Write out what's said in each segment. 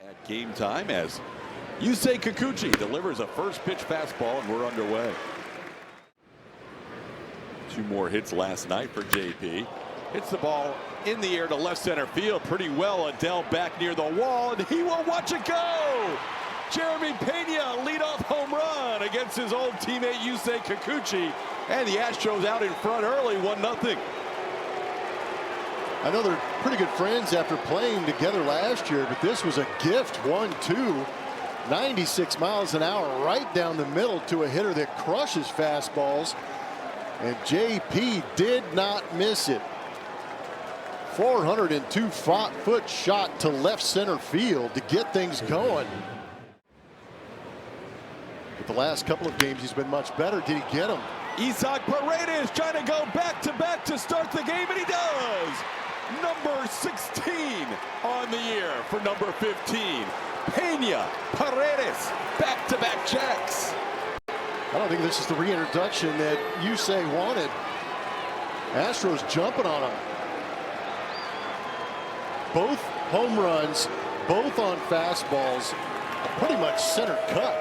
At game time as Yusei Kikuchi delivers a first pitch fastball and we're underway. Two more hits last night for JP. Hits the ball in the air to left center field pretty well. Adele back near the wall and he will watch it go. Jeremy Pena leadoff home run against his old teammate Yusei Kikuchi, and the Astros out in front early 1-0. I know they're pretty good friends after playing together last year, but this was a gift. 1-2, 96 miles an hour right down the middle to a hitter that crushes fastballs, and JP did not miss it. 402-foot shot to left center field to get things going. But the last couple of games he's been much better. Did he get him? Isaac Paredes trying to go back-to-back to start the game, and he does. Number 16 on the year for number 15. Pena, Paredes, back-to-back checks. I don't think this is the reintroduction that Yusei wanted. Astros jumping on him. Both home runs, both on fastballs, pretty much center cut.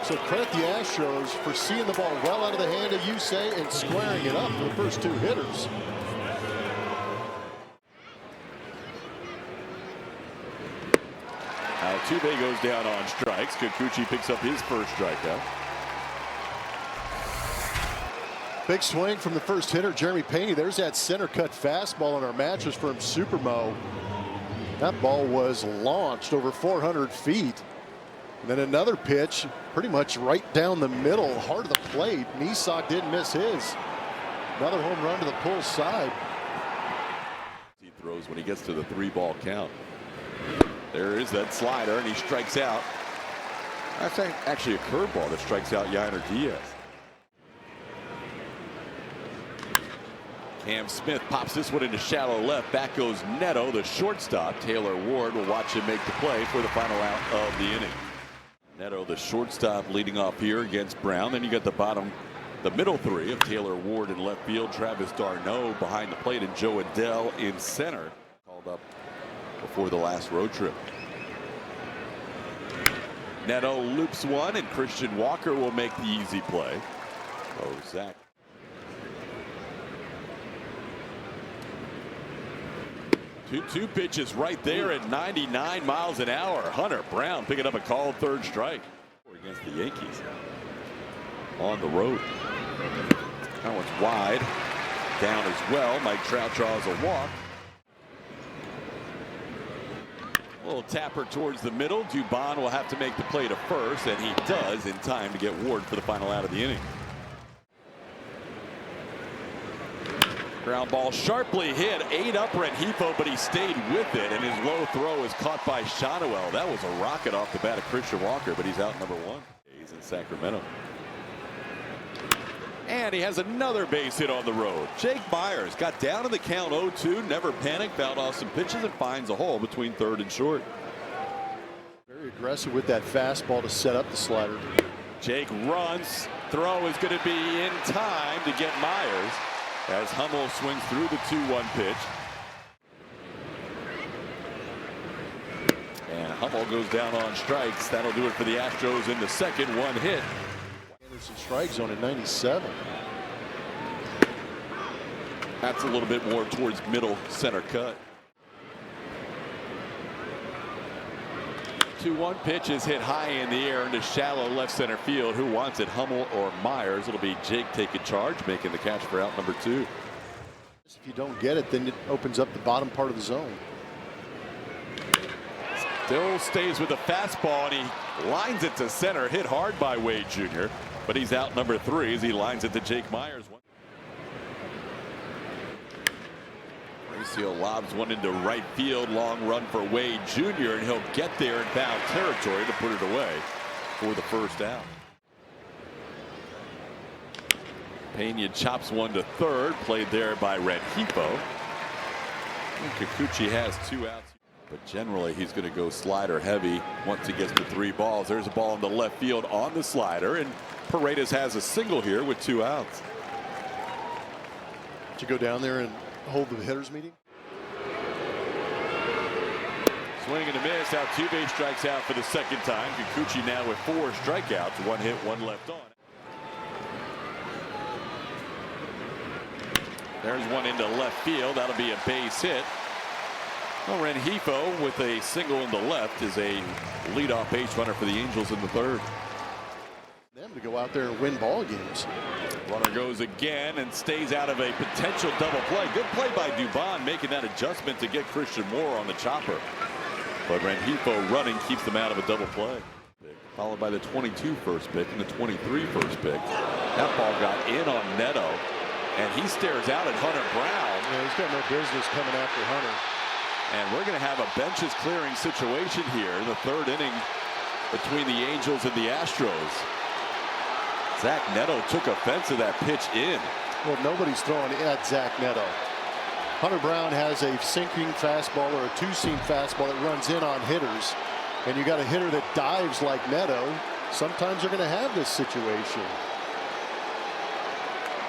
So credit the Astros for seeing the ball well out of the hand of Yusei and squaring it up for the first two hitters. Altuve goes down on strikes. Kikuchi picks up his first strikeout. Big swing from the first hitter, Jeremy Pena. There's that center cut fastball in our mattress from Supermo. That ball was launched over 400 feet. And then another pitch, pretty much right down the middle, hard of the plate. Nisak didn't miss his. Another home run to the pull side. He throws when he gets to the 3-ball count. There is that slider, and he strikes out. That's actually a curveball that strikes out Yainer Diaz. Cam Smith pops this one into shallow left. Back goes Neto, the shortstop. Taylor Ward will watch him make the play for the final out of the inning. Neto, the shortstop, leading off here against Brown. Then you got the middle three of Taylor Ward in left field, Travis d'Arnaud behind the plate, and Joe Adele in center. Called up before the last road trip. Neto loops one, and Christian Walker will make the easy play. Oh, Zach. Two pitches right there at 99 miles an hour. Hunter Brown picking up a called third strike against the Yankees on the road. That one's wide. Down as well. Mike Trout draws a walk. A little tapper towards the middle. Dubon will have to make the play to first, and he does in time to get Ward for the final out of the inning. Ground ball sharply hit, ate up Rengifo, but he stayed with it, and his low throw is caught by Shotwell. That was a rocket off the bat of Christian Walker, but he's out number 1. He's in Sacramento. And he has another base hit on the road. Jake Myers got down in the count 0-2, never panicked, fouled off some pitches, and finds a hole between third and short. Very aggressive with that fastball to set up the slider. Jake runs. Throw is going to be in time to get Myers as Hummel swings through the 2-1 pitch. And Hummel goes down on strikes. That'll do it for the Astros in the second. One hit. Anderson strike zone at 97. That's a little bit more towards middle center cut. 2-1 pitch is hit high in the air into shallow left center field. Who wants it, Hummel or Myers? It'll be Jake taking charge, making the catch for out number 2. If you don't get it, then it opens up the bottom part of the zone. Still stays with the fastball, and he lines it to center. Hit hard by Wade Jr., but he's out number 3 as he lines it to Jake Myers. Mauricio lobs one into right field. Long run for Wade Jr., and he'll get there in foul territory to put it away for the first out. Pena chops one to third, played there by Rengifo. Kikuchi has 2 outs, but generally he's going to go slider heavy once he gets to 3 balls. There's a ball in the left field on the slider, and Paredes has a single here with 2 outs. Did you go down there and hold the hitters meeting? Swing and a miss. Altuve strikes out for the second time. Kikuchi now with 4 strikeouts. 1 hit, 1 left on. There's one into left field. That'll be a base hit. Well, Rengifo with a single in the left is a leadoff base runner for the Angels in the 3rd. Them to go out there and win ball games. Runner goes again and stays out of a potential double play. Good play by Dubon making that adjustment to get Christian Moore on the chopper. But Rengifo running keeps them out of a double play. Followed by the 22 first pick and the 23 first pick. That ball got in on Neto, and he stares out at Hunter Brown. Yeah, he's got no business coming after Hunter. And we're going to have a benches clearing situation here in the 3rd inning between the Angels and the Astros. Zach Neto took offense to that pitch in. Well, nobody's throwing at Zach Neto. Hunter Brown has a sinking fastball or a 2-seam fastball that runs in on hitters. And you got a hitter that dives like Neto. Sometimes you're going to have this situation.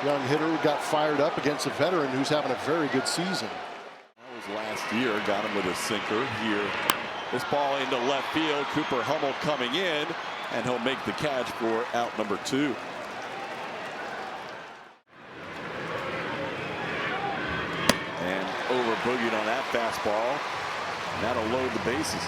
Young hitter who got fired up against a veteran who's having a very good season. That was last year. Got him with a sinker here. This ball into left field. Cooper Hummel coming in, and he'll make the catch for out number 2. And over boogied on that fastball. And that'll load the bases.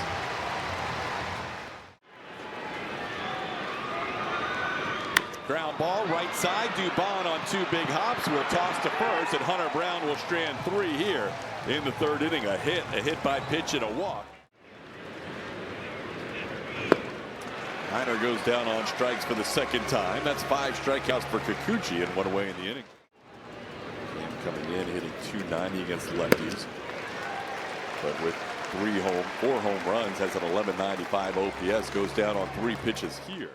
Ground ball right side. Dubon on 2 big hops will toss to first, and Hunter Brown will strand 3 here in the 3rd inning. A hit by pitch, and a walk. Niner goes down on strikes for the 2nd time. That's 5 strikeouts for Kikuchi and 1 away in the inning. Cam coming in hitting .290 against lefties, but with 4 home runs, has an 1195 OPS. Goes down on 3 pitches here.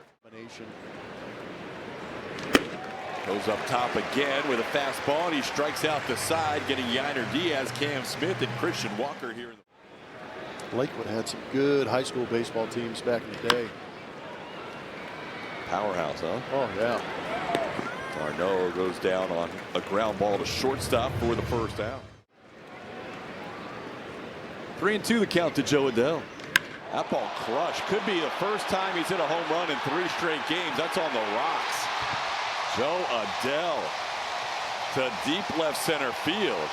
Goes up top again with a fastball, and he strikes out the side, getting Yainer Diaz, Cam Smith, and Christian Walker here. Lakewood had some good high school baseball teams back in the day. Powerhouse, huh? Oh, yeah. Arno goes down on a ground ball to shortstop for the 1st out. 3-2 the count to Joe Adell. That ball crushed. Could be the first time he's hit a home run in 3 straight games. That's on the rocks. Joe Adell to deep left center field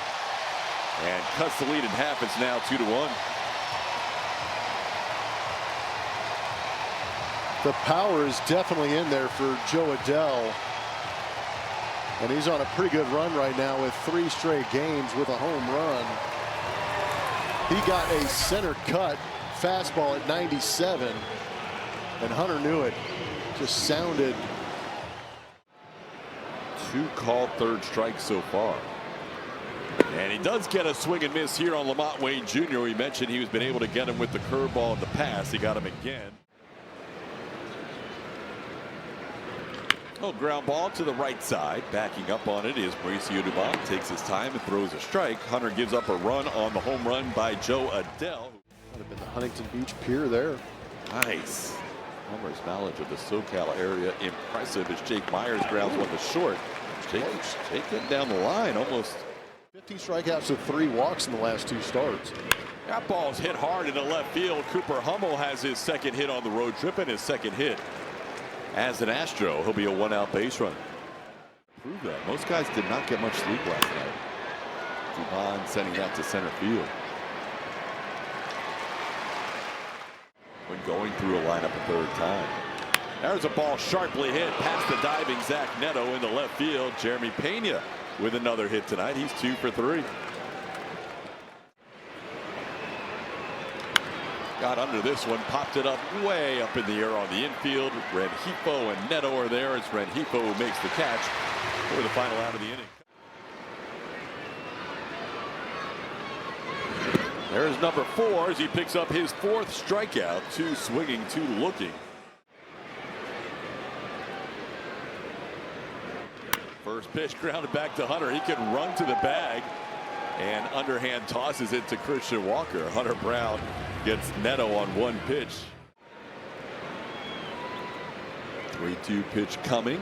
and cuts the lead in half. It's now 2-1. The power is definitely in there for Joe Adell. And he's on a pretty good run right now with 3 straight games with a home run. He got a center cut fastball at 97. And Hunter knew it. Just sounded. 2 called 3rd strikes so far. And he does get a swing and miss here on Lamont Wade Jr. We mentioned he's been able to get him with the curveball in the past. He got him again. Oh, ground ball to the right side. Backing up on it is Mauricio Dubon. Takes his time and throws a strike. Hunter gives up a run on the home run by Joe Adell. Would have been the Huntington Beach Pier there. Nice. Homer's knowledge of the SoCal area impressive as Jake Myers grounds one to short. Jake getting down the line almost. 15 strikeouts with 3 walks in the last 2 starts. That ball's hit hard into left field. Cooper Hummel has his 2nd hit on the road trip and his 2nd hit as an Astro. He'll be a 1-out base run. Prove that. Most guys did not get much sleep last night. Dubon sending that to center field. When going through a lineup a 3rd time. There's a ball sharply hit past the diving Zach Neto into left field. Jeremy Pena with another hit tonight. He's 2 for 3. Got under this one, popped it up way up in the air on the infield. Rengifo and Neto are there. It's Rengifo who makes the catch for the final out of the inning. There's number 4 as he picks up his 4th strikeout. 2 swinging, 2 looking. First pitch grounded back to Hunter. He can run to the bag and underhand tosses it to Christian Walker. Hunter Brown gets Neto on 1 pitch. 3-2 pitch coming,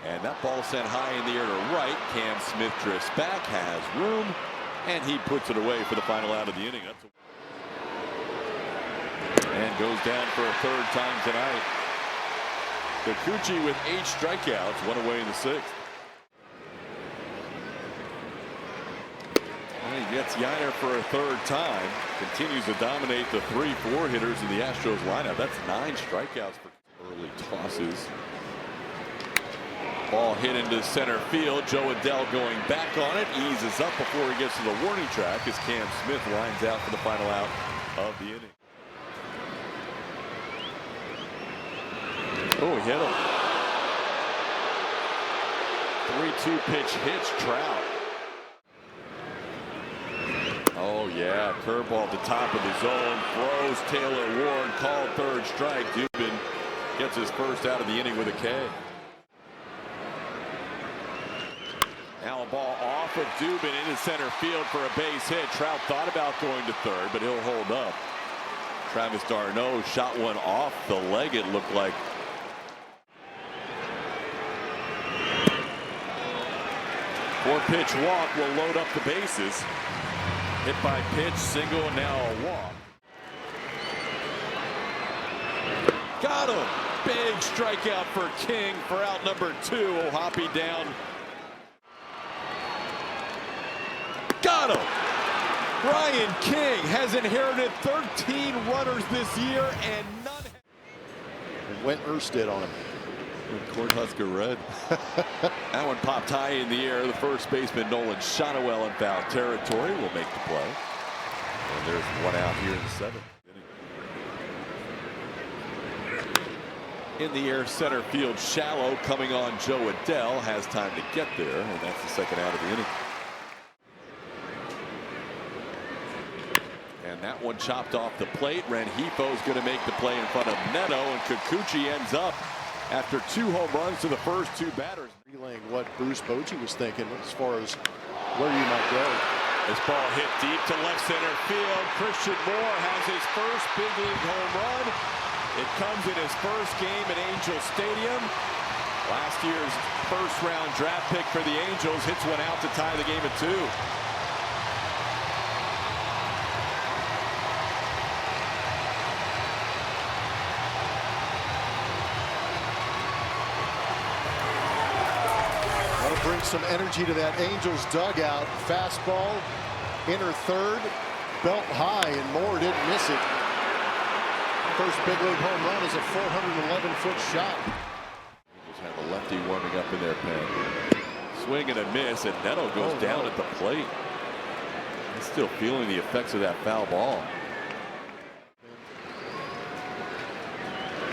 and that ball sent high in the air to right. Cam Smith drifts back, has room, and he puts it away for the final out of the inning. goes down for a third time tonight. Kikuchi with 8 strikeouts, 1 away in the 6th. And he gets Yiner for a third time. Continues to dominate the 3-4 hitters in the Astros lineup. That's 9 strikeouts for early tosses. Ball hit into center field. Joe Adell going back on it. Eases up before he gets to the warning track as Cam Smith lines out for the final out of the inning. Oh, he hit him. 3-2 pitch hits Trout. Oh, yeah. Curveball at the top of the zone. Throws Taylor Ward. Called third strike. Dubin gets his first out of the inning with a K. Now a ball off of Dubin into center field for a base hit. Trout thought about going to third, but he'll hold up. Travis d'Arnaud shot one off the leg, it looked like. Four-pitch walk will load up the bases. Hit by pitch, single, and now a walk. Got him. Big strikeout for King for out number 2. Ohapi down. Got him. Brian King has inherited 13 runners this year and none. Went Erstad on him. Cornhusker red. That one popped high in the air. The first baseman Nolan Shotwell in foul territory will make the play. And there's one out here in the 7th inning. In the air center field shallow coming on Joe Adell. Has time to get there, and that's the second out of the inning. And that one chopped off the plate. Rengifo is going to make the play in front of Neto, and Kikuchi ends up after 2 home runs to the first 2 batters. Relaying what Bruce Bochy was thinking as far as where you might go. This ball hit deep to left center field. Christian Moore has his first big league home run. It comes in his first game at Angel Stadium. Last year's first-round draft pick for the Angels hits one out to tie the game at 2. Bring some energy to that Angels dugout. Fastball, inner third, belt high, and Moore didn't miss it. First big league home run is a 411-foot shot. Angels have a lefty warming up in their pen. Swing and a miss, and Neto goes down at the plate. He's still feeling the effects of that foul ball.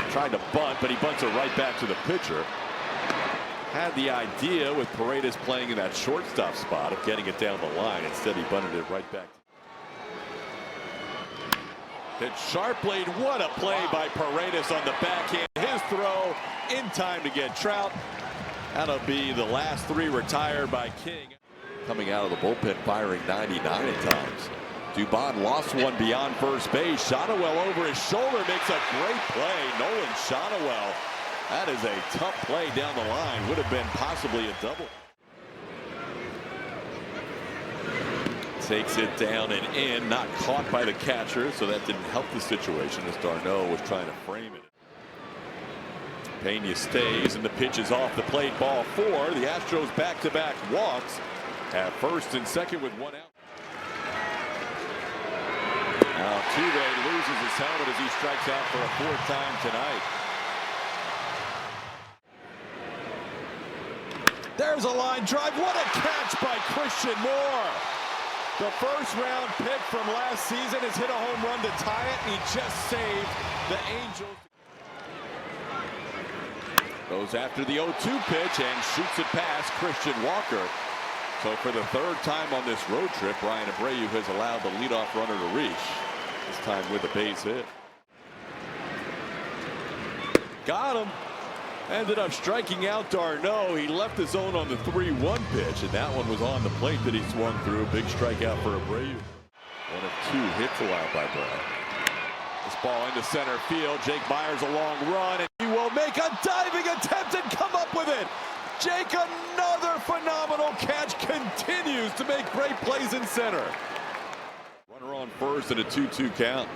Tried to bunt, but he bunts it right back to the pitcher. Had the idea with Paredes playing in that shortstop spot of getting it down the line. Instead, he bunted it right back. Hit sharply. What a play by Paredes on the backhand. His throw in time to get Trout. That'll be the last 3 retired by King. Coming out of the bullpen, firing 99 at times. Dubon lost one beyond first base. Shotwell over his shoulder makes a great play. Nolan Shotwell. That is a tough play down the line. Would have been possibly a double. Takes it down and in. Not caught by the catcher, so that didn't help the situation as d'Arnaud was trying to frame it. Pena stays, and the pitch is off the plate. Ball 4. The Astros back-to-back walks at first and second with 1 out. Now Altuve loses his helmet as he strikes out for a 4th time tonight. There's a line drive. What a catch by Christian Moore. The first-round pick from last season has hit a home run to tie it, and he just saved the Angels. Goes after the 0-2 pitch and shoots it past Christian Walker. So for the 3rd time on this road trip, Brian Abreu has allowed the leadoff runner to reach. This time with a base hit. Got him. Ended up striking out d'Arnaud. He left the zone on the 3-1 pitch, and that one was on the plate that he swung through. Big strikeout for Abreu. 1 of 2 hits allowed by Brown. This ball into center field. Jake Myers a long run, and he will make a diving attempt and come up with it. Jake, another phenomenal catch, continues to make great plays in center. Runner on first and a 2-2 count.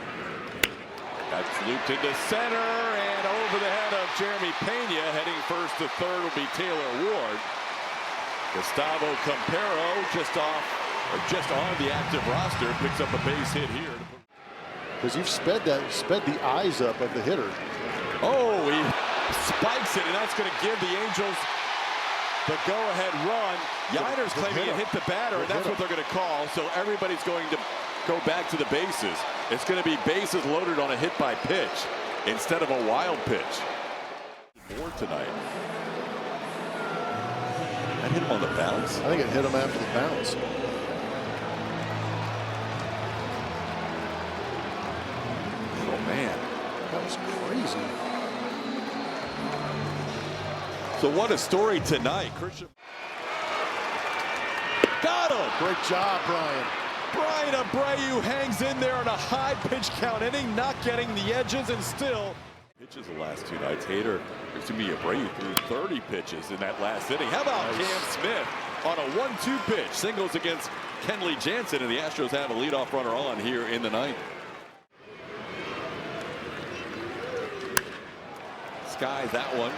That's looped into center and over the head of Jeremy Pena. Heading first to third will be Taylor Ward. Gustavo Campero just on the active roster picks up a base hit here. Because you've sped the eyes up of the hitter. Oh, he spikes it, and that's going to give the Angels the go-ahead run. Yiner's claiming it hit the batter, and that's what they're going to call. So everybody's going to go back to the bases. It's going to be bases loaded on a hit by pitch instead of a wild pitch. More tonight. That hit him on the bounce. I think it hit him after the bounce. Oh man, that was crazy. So what a story tonight. Christian got him. Great job, Brian. Brian Abreu hangs in there on a high pitch count inning, not getting the edges, and still pitches the last two nights. Hader, to me, Abreu threw 30 pitches in that last inning. How about Cam Smith on a 1-2 pitch, singles against Kenley Jansen, and the Astros have a leadoff runner on here in the ninth. Skies that one.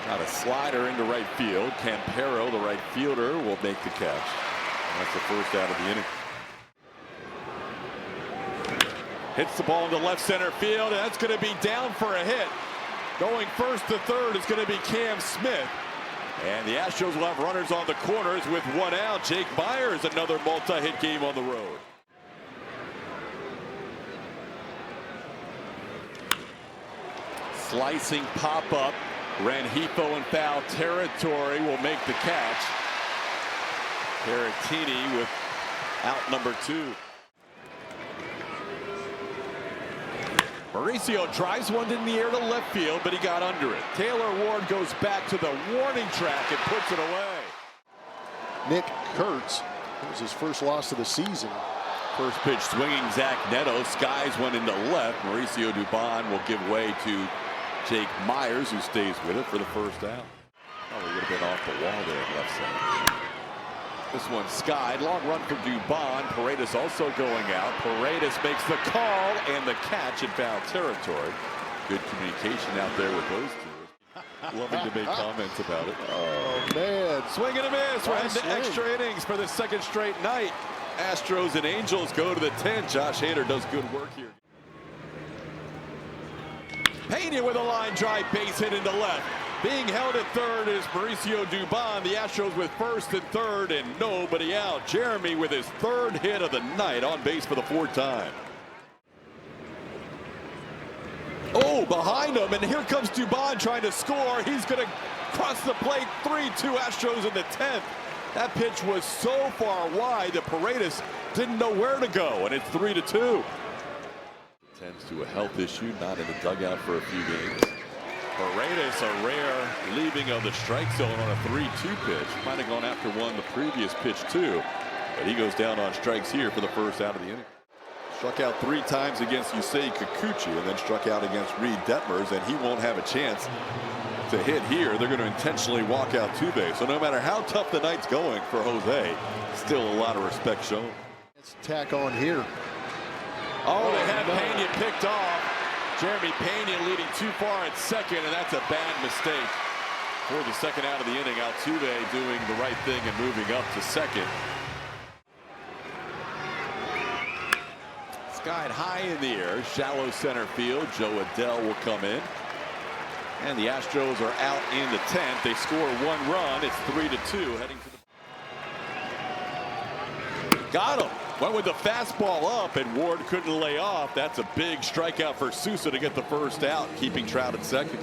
Got a slider into right field. Campero, the right fielder, will make the catch. That's the first out of the inning. Hits the ball into left center field, and that's going to be down for a hit. Going first to third is going to be Cam Smith. And the Astros will have runners on the corners with one out. Jake Myers, another multi-hit game on the road. Slicing pop-up. Rengifo in foul territory will make the catch. Caratini with out number 2. Mauricio drives one in the air to left field, but he got under it. Taylor Ward goes back to the warning track and puts it away. Nick Kurtz, it was his first loss of the season. First pitch swinging Zach Neto. Skies one into left. Mauricio Dubon will give way to Jake Myers, who stays with it for the first out. Probably would have been off the wall there at left center. This one skied. Long run for Dubon. Paredes also going out. Paredes makes the call and the catch in foul territory. Good communication out there with those two. Loving to make comments about it. Oh, man. Swing and a miss. We're heading to extra innings for the second straight night. Astros and Angels go to the 10th. Josh Hader does good work here. Pena with a line drive base hit into left. Being held at third is Mauricio Dubon. The Astros with first and third and nobody out. Jeremy with his third hit of the night, on base for the 4th time. Oh, behind him, and here comes Dubon trying to score. He's going to cross the plate. 3-2 Astros in the 10th. That pitch was so far wide that Paredes didn't know where to go, and it's 3-2. Tends to a health issue, not in the dugout for a few games. Paredes, a rare leaving of the strike zone on a 3-2 pitch. Might have gone after one the previous pitch too, but he goes down on strikes here for the first out of the inning. Struck out 3 times against Yusei Kikuchi and then struck out against Reed Detmers, and he won't have a chance to hit here. They're going to intentionally walk out Tuve. So no matter how tough the night's going for Jose, still a lot of respect shown. Let's tack on here. Oh, they had Pena picked off. Jeremy Pena leading too far at second, and that's a bad mistake for the second out of the inning. Altuve doing the right thing and moving up to second. Skied high in the air, shallow center field. Joe Adell will come in. And the Astros are out in the 10th. They score 1 run. It's 3-2 heading to the... Got him. Went with the fastball up, and Ward couldn't lay off. That's a big strikeout for Sousa to get the first out, keeping Trout at second.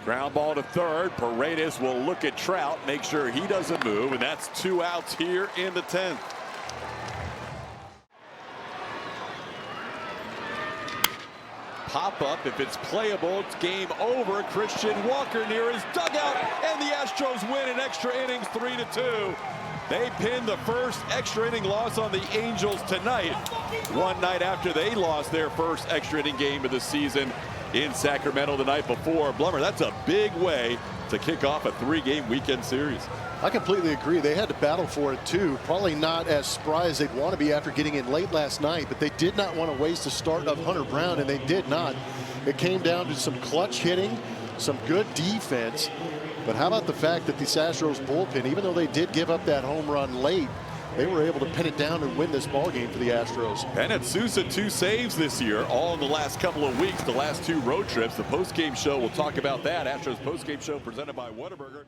Ground ball to third. Paredes will look at Trout, make sure he doesn't move, and that's 2 outs here in the 10th. Pop up, if it's playable, it's game over. Christian Walker near his dugout, and the Astros win in extra innings 3-2. They pinned the first extra inning loss on the Angels tonight, one night after they lost their first extra inning game of the season in Sacramento the night before. Blummer, that's a big way to kick off a 3-game weekend series. I completely agree. They had to battle for it too. Probably not as spry as they'd want to be after getting in late last night, but they did not want to waste the start of Hunter Brown, and they did not. It came down to some clutch hitting, some good defense. But how about the fact that the Astros bullpen, even though they did give up that home run late, they were able to pin it down and win this ball game for the Astros. Bennett Sousa 2 saves this year, all in the last couple of weeks, the last 2 road trips. The post-game show, we'll talk about that. Astros post-game show presented by Whataburger.